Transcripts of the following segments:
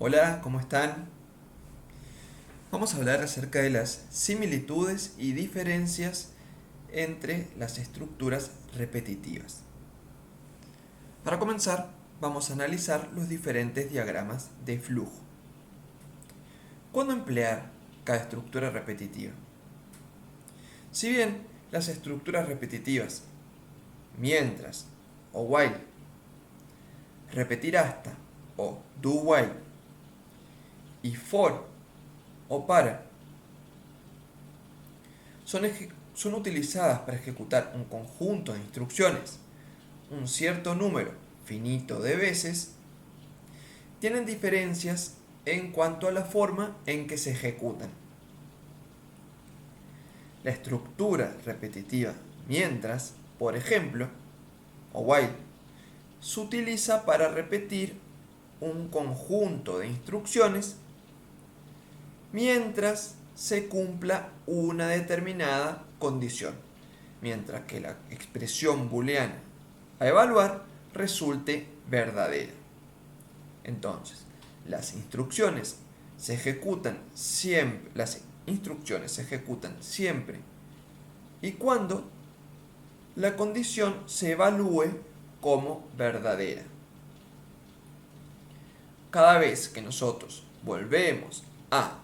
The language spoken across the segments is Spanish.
Hola, ¿cómo están? Vamos a hablar acerca de las similitudes y diferencias entre las estructuras repetitivas. Para comenzar, vamos a analizar los diferentes diagramas de flujo. ¿Cuándo emplear cada estructura repetitiva? Si bien las estructuras repetitivas, mientras o while, repetir hasta o do while y for o para son utilizadas para ejecutar un conjunto de instrucciones un cierto número finito de veces, tienen diferencias en cuanto a la forma en que se ejecutan. La estructura repetitiva mientras, por ejemplo, o while, se utiliza para repetir un conjunto de instrucciones mientras se cumpla una determinada condición, mientras que la expresión booleana a evaluar resulte verdadera. Entonces, las instrucciones se ejecutan siempre y cuando la condición se evalúe como verdadera. Cada vez que nosotros volvemos a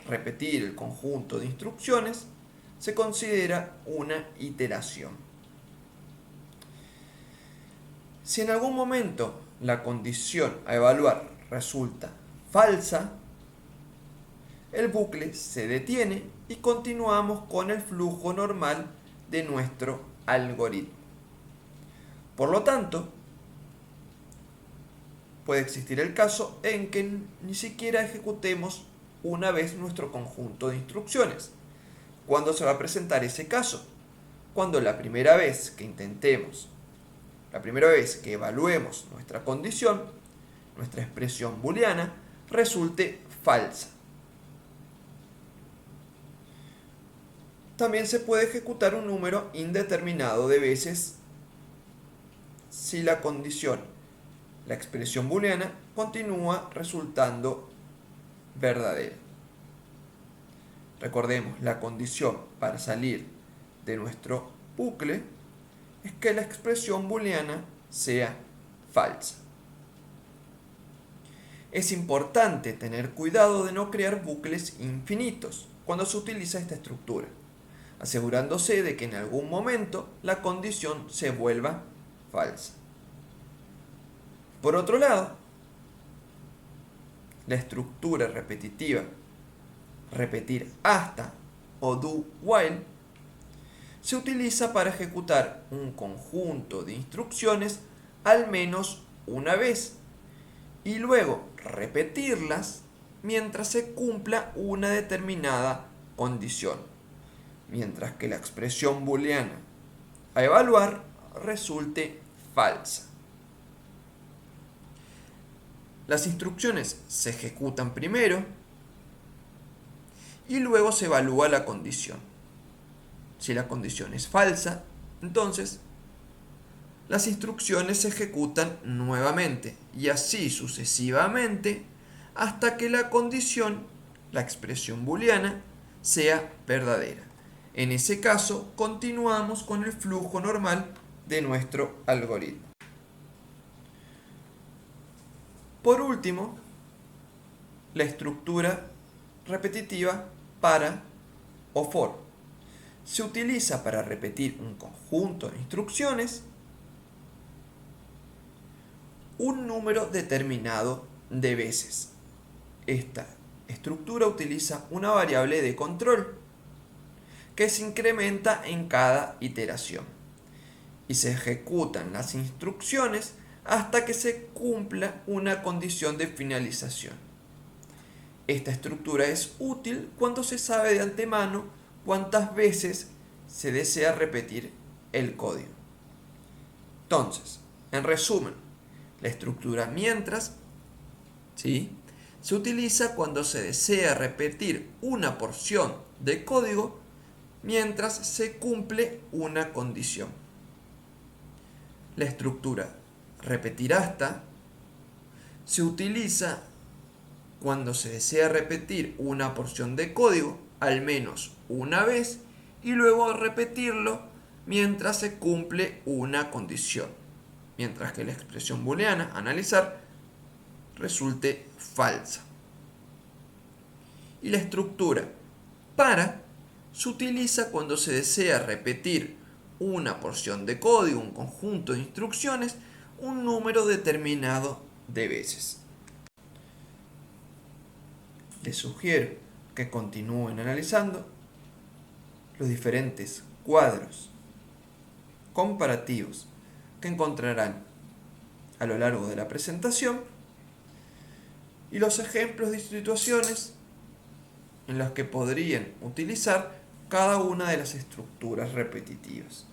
repetir el conjunto de instrucciones, se considera una iteración. Si en algún momento la condición a evaluar resulta falsa, el bucle se detiene y continuamos con el flujo normal de nuestro algoritmo. Por lo tanto, puede existir el caso en que ni siquiera ejecutemos una vez nuestro conjunto de instrucciones. ¿Cuándo se va a presentar ese caso? Cuando la primera vez que evaluemos nuestra condición, nuestra expresión booleana, resulte falsa. También se puede ejecutar un número indeterminado de veces si la condición, la expresión booleana, continúa resultando verdadera. Recordemos, la condición para salir de nuestro bucle es que la expresión booleana sea falsa. Es importante tener cuidado de no crear bucles infinitos cuando se utiliza esta estructura, asegurándose de que en algún momento la condición se vuelva falsa. Por otro lado, la estructura repetitiva, repetir hasta o do while, se utiliza para ejecutar un conjunto de instrucciones al menos una vez y luego repetirlas mientras se cumpla una determinada condición, mientras que la expresión booleana a evaluar resulte falsa. Las instrucciones se ejecutan primero y luego se evalúa la condición. Si la condición es falsa, entonces las instrucciones se ejecutan nuevamente y así sucesivamente hasta que la condición, la expresión booleana, sea verdadera. En ese caso, continuamos con el flujo normal de nuestro algoritmo. Por último, la estructura repetitiva para o for se utiliza para repetir un conjunto de instrucciones un número determinado de veces. Esta estructura utiliza una variable de control que se incrementa en cada iteración y se ejecutan las instrucciones hasta que se cumpla una condición de finalización. Esta estructura es útil cuando se sabe de antemano cuántas veces se desea repetir el código. Entonces, en resumen, la estructura mientras, ¿sí?, se utiliza cuando se desea repetir una porción de código mientras se cumple una condición. La estructura repetir hasta se utiliza cuando se desea repetir una porción de código al menos una vez y luego repetirlo mientras se cumple una condición, mientras que la expresión booleana analizar resulte falsa. Y la estructura para se utiliza cuando se desea repetir una porción de código, un conjunto de instrucciones, un número determinado de veces. Les sugiero que continúen analizando los diferentes cuadros comparativos que encontrarán a lo largo de la presentación y los ejemplos de situaciones en las que podrían utilizar cada una de las estructuras repetitivas.